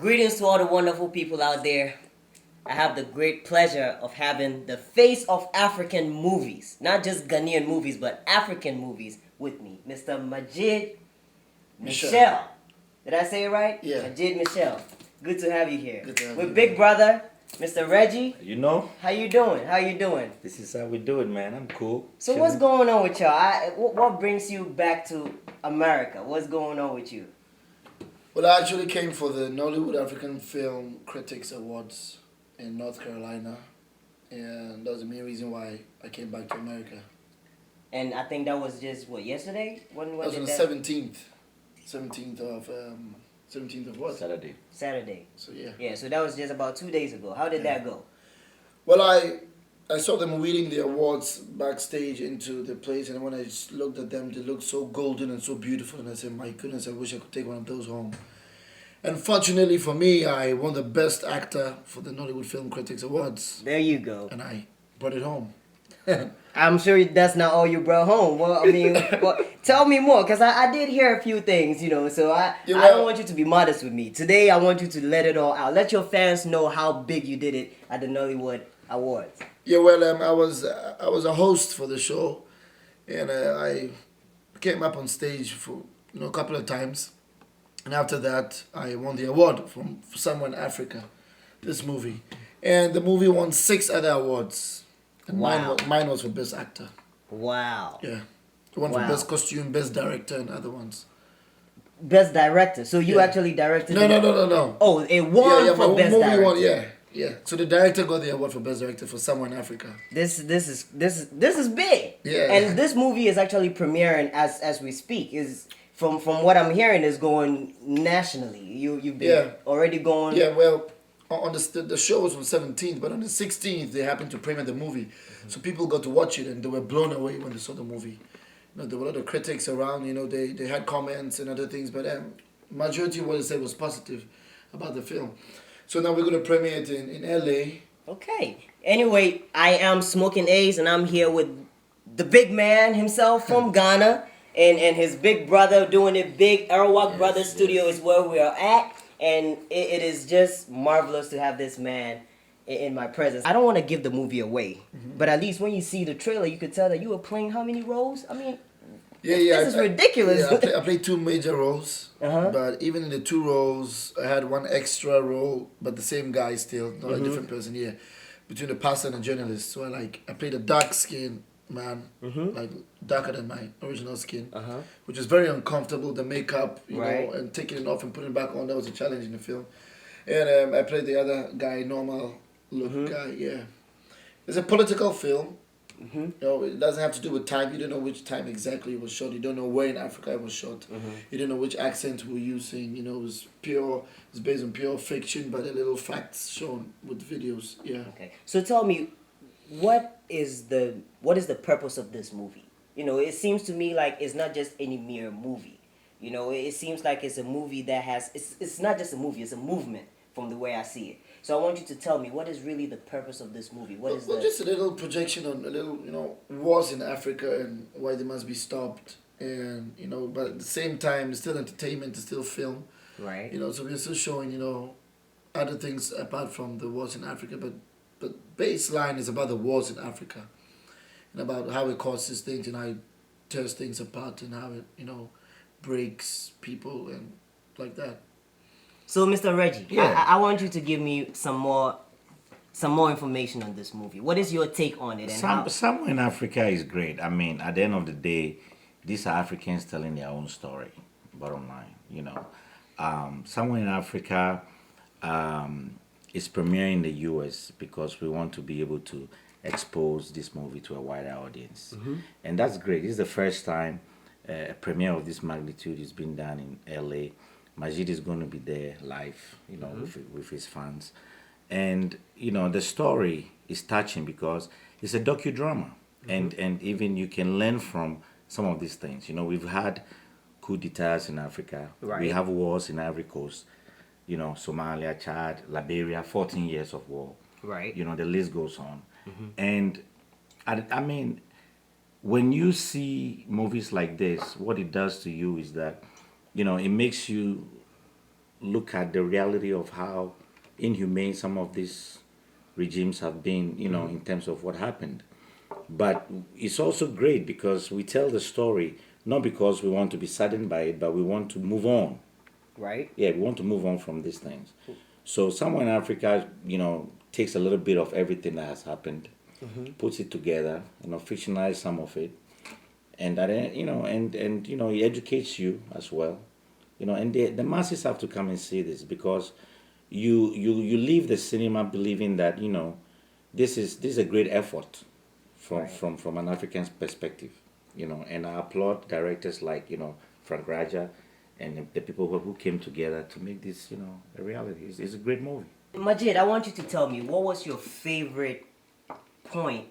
Greetings to all the wonderful people out there. I have the great pleasure of having the face of African movies, not just Ghanaian movies, but African movies with me, Mr. Majid Michel. Did I say it right? Yeah. Majid Michel. Good to have you here. Good to have with you. big brother, Mr. Reggie. You know, How you doing? How you doing? this is how we do it, man. I'm cool. So what's going on with y'all? What brings you back to America? What's going on with you? Well, I actually came for the Nollywood African Film Critics Awards in North Carolina, and that was the main reason why I came back to America. And I think that was just, yesterday? When That was on the 17th. 17th of what? Saturday. Saturday. So, yeah. Yeah, so that was just about 2 days ago. How did that go? Well, I saw them reading the awards backstage into the place, and when I just looked at them, they looked so golden and so beautiful, and I said, my goodness, I wish I could take one of those home. And fortunately for me, I won the Best Actor for the Nollywood Film Critics Awards, There you go. and I brought it home. I'm sure that's not all you brought home. Well, I mean, tell me more, because I did hear a few things, so I don't want you to be modest with me. Today, I want you to let it all out. Let your fans know how big you did it at the Nollywood Awards. Yeah, well, I was a host for the show, and I came up on stage for a couple of times, and after that, I won the award for Somewhere in Africa, this movie, and the movie won 6 other awards. And Wow. mine was for Best Actor. Wow. Yeah. The one Wow. for Best Costume, Best Director, and other ones. Best director. So you Yeah. actually directed No. Oh, it won Yeah, for my best movie director. won, yeah. So the director got the award for Best Director for Somewhere in Africa. This is big. Yeah. And this movie is actually premiering as we speak. Is from what I'm hearing is going nationally. You've been already going. Yeah, well, on the show was on 17th, but on the 16th they happened to premiere the movie, so people got to watch it and they were blown away when they saw the movie. There were a lot of critics around. They had comments and other things, but majority of what they said was positive about the film. So now we're going to premiere it in LA. Okay. Anyway, I am Smokin A's and I'm here with the big man himself from Ghana and his big brother doing it big. Erawoc Brothers Studio is where we are at. And it is just marvelous to have this man in my presence. I don't want to give the movie away, but at least when you see the trailer, you could tell that you were playing how many roles? I mean, this is ridiculous. Yeah, I played 2 major roles, but even in the 2 roles, I had 1 extra role, but the same guy still, not a different person here, between the pastor and the journalist. So I played a dark-skinned man, like darker than my original skin, which is very uncomfortable. The makeup, you know, and taking it off and putting it back on, that was a challenge in the film. And I played the other guy, normal look guy. Yeah, it's a political film. It doesn't have to do with time. You don't know which time exactly it was shot. You don't know where in Africa it was shot. You don't know which accent we're using. It was it's based on pure fiction, but a little facts shown with videos. Yeah. Okay. So tell me, what is the purpose of this movie? It seems to me like it's not just any mere movie. It seems like it's a movie that has it's not just a movie, it's a movement from the way I see it. So I want you to tell me, what is really the purpose of this movie? What is just a little projection on a little, wars in Africa and why they must be stopped, and but at the same time it's still entertainment, it's still film. Right. So we're still showing, other things apart from the wars in Africa, but baseline is about the wars in Africa and about how it causes things and how it tears things apart and how it, breaks people and like that. So, Mr. Reggie, Yeah. I want you to give me some more information on this movie. What is your take on it? And Somewhere in Africa is great. I mean, at the end of the day, these are Africans telling their own story. Bottom line, Somewhere in Africa is premiering in the U.S. because we want to be able to expose this movie to a wider audience, and that's great. This is the first time a premiere of this magnitude is being done in L.A. Majid is going to be there live, with his fans. And, the story is touching because it's a docudrama. And even you can learn from some of these things. We've had coup d'etats in Africa. Right. We have wars in Ivory Coast. Somalia, Chad, Liberia, 14 years of war. Right. The list goes on. And, I mean, when you see movies like this, what it does to you is that, it makes you look at the reality of how inhumane some of these regimes have been, in terms of what happened. But it's also great because we tell the story not because we want to be saddened by it, but we want to move on. Right. Yeah, we want to move on from these things. So someone in Africa, takes a little bit of everything that has happened, puts it together, fictionalize some of it, and that it educates you as well, and the masses have to come and see this because you leave the cinema believing that this is a great effort from an African perspective, and I applaud directors like Frank Raja and the people who came together to make this a reality. It's a great movie. Majid, I want you to tell me, what was your favorite point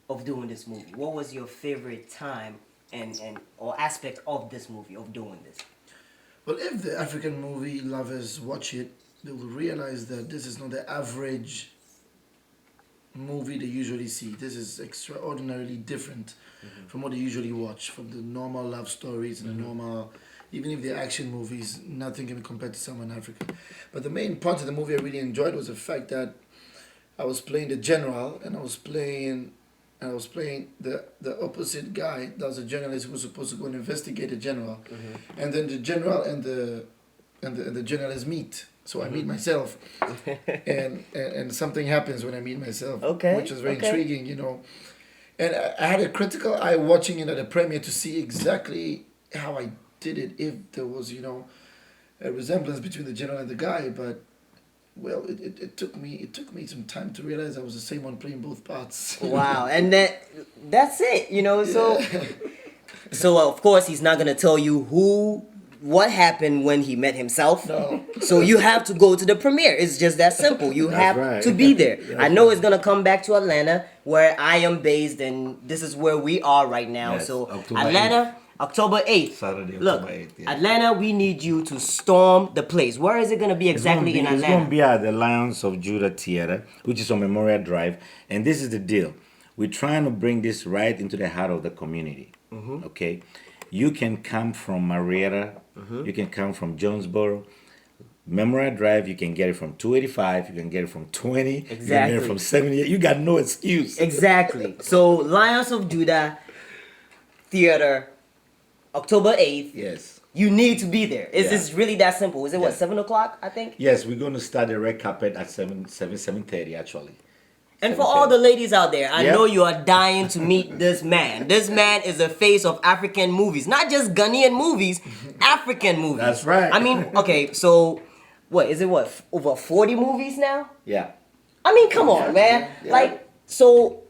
of doing this movie? What was your favorite time and or aspect of this movie, of doing this? Well, if the African movie lovers watch it, they will realize that this is not the average movie they usually see. This is extraordinarily different from what they usually watch, from the normal love stories and the normal, even if they're action movies, nothing can be compared to Someone in Africa. But the main part of the movie I really enjoyed was the fact that I was playing the general and I was playing the opposite guy that was a journalist who was supposed to go and investigate the general. And then the general and the journalist meet. So I meet myself, and something happens when I meet myself, which is very intriguing, And I had a critical eye watching it at the premiere to see exactly how I did it, if there was, a resemblance between the general and the guy. But well, it took me some time to realize I was the same one playing both parts. Wow, and that's it, So so of course he's not gonna tell you what happened when he met himself. No. So you have to go to the premiere. It's just that simple. You have to be there. I know it's gonna come back to Atlanta, where I am based, and this is where we are right now. Yes, so October Atlanta, October 8th. Saturday, Look, October 8th. Yeah. Atlanta, we need you to storm the place. Where is it gonna be exactly in It's Atlanta? going to be at the Lions of Judah Theater, which is on Memorial Drive. And this is the deal. We're trying to bring this right into the heart of the community. Okay? You can come from Marietta. You can come from Jonesboro. Memorial Drive, you can get it from 285. You can get it from 20. You can get it from 78. You got no excuse. Exactly. So Lions of Judah Theater, October 8th. Yes. You need to be there. It's really that simple. Is it 7 o'clock, I think? Yes, we're going to start the red carpet at 7:30 actually. And for all the ladies out there, I know you are dying to meet this man. This man is the face of African movies. Not just Ghanaian movies, African movies. That's right. I mean, okay, so over 40 movies now? Yeah. I mean, come on, man. Yeah. So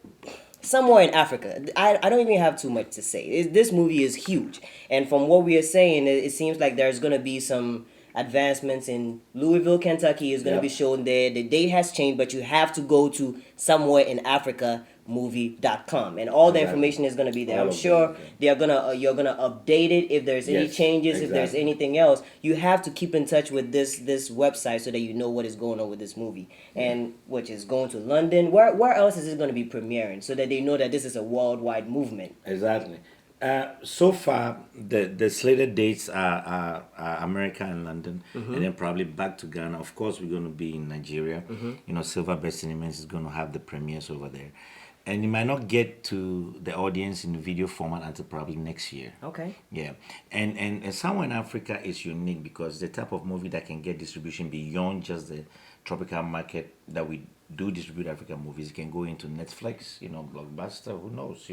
somewhere in Africa, I don't even have too much to say. This movie is huge. And from what we are saying, it seems like there's going to be some advancements in Louisville, Kentucky is going to be shown there. The date has changed, but you have to go to somewhere in Africa movie.com and all the information is going to be there. I'm sure you're going to update it if there's any changes, if there's anything else. You have to keep in touch with this website so that you know what is going on with this movie, and which is going to London. Where else is it going to be premiering so that they know that this is a worldwide movement? Exactly. So far, the slated dates are America and London, and then probably back to Ghana. Of course, we're going to be in Nigeria. Silver Best Cinemas is going to have the premieres over there. And it might not get to the audience in the video format until probably next year. Okay. Yeah. And Somewhere in Africa is unique because the type of movie that can get distribution beyond just the tropical market that we do distribute African movies. It can go into Netflix, Blockbuster, who knows,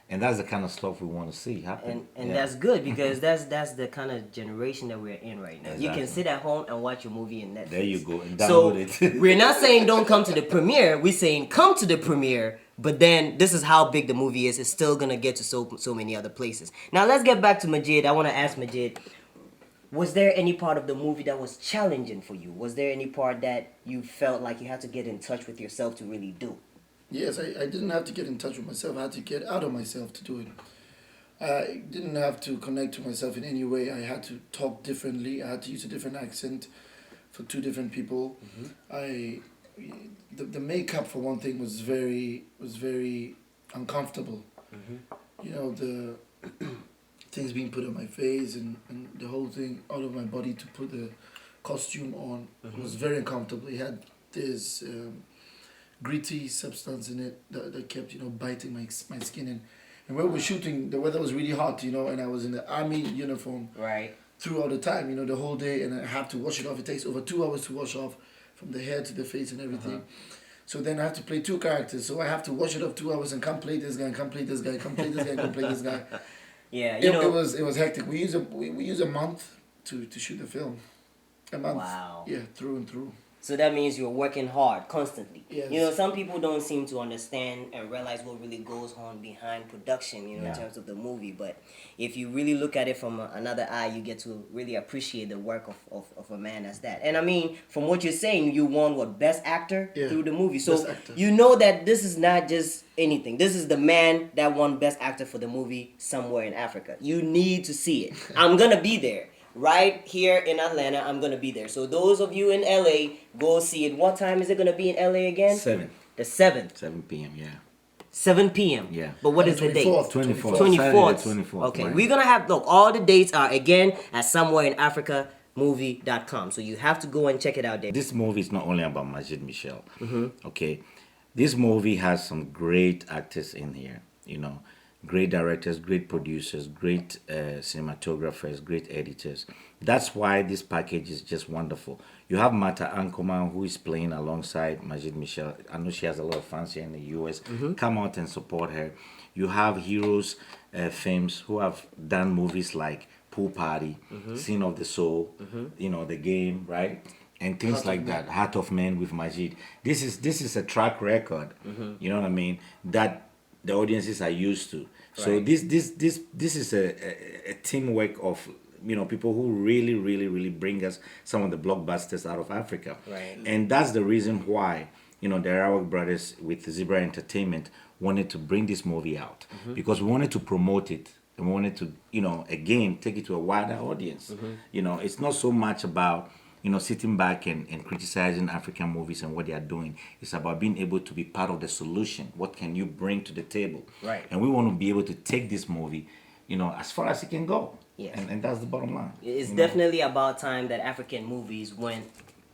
And that's the kind of stuff we want to see happen. And that's good because that's the kind of generation that we're in right now. Exactly. You can sit at home and watch your movie in Netflix. There you go. And download it. We're not saying don't come to the premiere. We're saying come to the premiere. But then this is how big the movie is. It's still gonna get to so many other places. Now let's get back to Majid. I want to ask Majid, was there any part of the movie that was challenging for you? Was there any part that you felt like you had to get in touch with yourself to really do? Yes, I didn't have to get in touch with myself. I had to get out of myself to do it. I didn't have to connect to myself in any way. I had to talk differently. I had to use a different accent for two different people. The makeup, for one thing, was very uncomfortable. The things being put on my face and the whole thing out of my body to put the costume on. It was very uncomfortable. It had this gritty substance in it that kept, biting my skin. And when we were shooting, the weather was really hot, and I was in the army uniform Right. throughout the time, the whole day, and I have to wash it off. It takes over 2 hours to wash off from the hair to the face and everything. So then I have to play 2 characters. So I have to wash it off 2 hours and come play this guy, and come play this guy, come play this guy, come play this guy. Yeah, It was hectic. We use a month to shoot the film. A month. Wow. Yeah, through and through. So that means you're working hard constantly. Yes. Some people don't seem to understand and realize what really goes on behind production, in terms of the movie. But if you really look at it from another eye, you get to really appreciate the work of a man as that. And I mean, from what you're saying, you won Best Actor through the movie. So Best Actor. you know that this is not just anything. This is the man that won Best Actor for the movie Somewhere in Africa. You need to see it. I'm going to be there. Right here in Atlanta, I'm going to be there. So those of you in LA, go see it. What time is it going to be in LA again? 7. The 7th. 7 p.m. Yeah. 7 p.m. Yeah. But what is the date? 24th. 24th. Saturday the 24th. Okay, right. we're going to have, look, all the dates are again at somewhereinafricamovie.com. So you have to go and check it out there. This movie is not only about Majid Michel. Okay. This movie has some great actors in here, great directors, great producers, great cinematographers, great editors. That's why this package is just wonderful. You have Mata Ankoman, who is playing alongside Majid Michel. I know she has a lot of fans here in the US. Come out and support her. You have heroes, films who have done movies like Pool Party, Scene of the Soul, The Game, right? And things like that. Heart of Man with Majid. This is a track record, you know what I mean, that the audiences are used to. So Right. this is a teamwork of people who really bring us some of the blockbusters out of Africa. Right. And that's the reason why the Erawoc brothers with Zebra Entertainment wanted to bring this movie out, because we wanted to promote it and we wanted to again take it to a wider audience. It's not so much about sitting back and criticizing African movies and what they are doing. It's about being able to be part of the solution. What can you bring to the table? Right. And we want to be able to take this movie, as far as it can go. Yes. And that's the bottom line. It's definitely about time that African movies went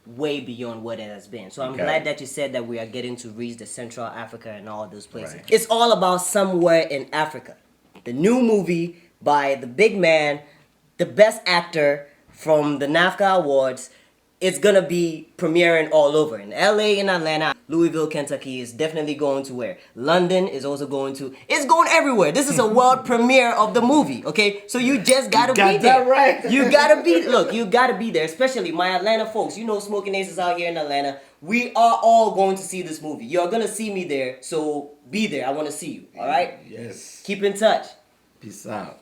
way beyond what it has been. So I'm Okay. glad that you said that we are getting to reach the Central Africa and all those places. Right. It's all about Somewhere in Africa. The new movie by the big man, the best actor from the NAFCA Awards. It's gonna be premiering all over in LA, in Atlanta, Louisville, Kentucky is definitely going to where? London is also going to. It's going everywhere. This is a world premiere of the movie. Okay, so you just gotta got be there. that right. You gotta be. Look, you gotta be there. Especially my Atlanta folks. Smoking Aces out here in Atlanta. We are all going to see this movie. You're gonna see me there. So be there. I want to see you. All right. Yes. Keep in touch. Peace out.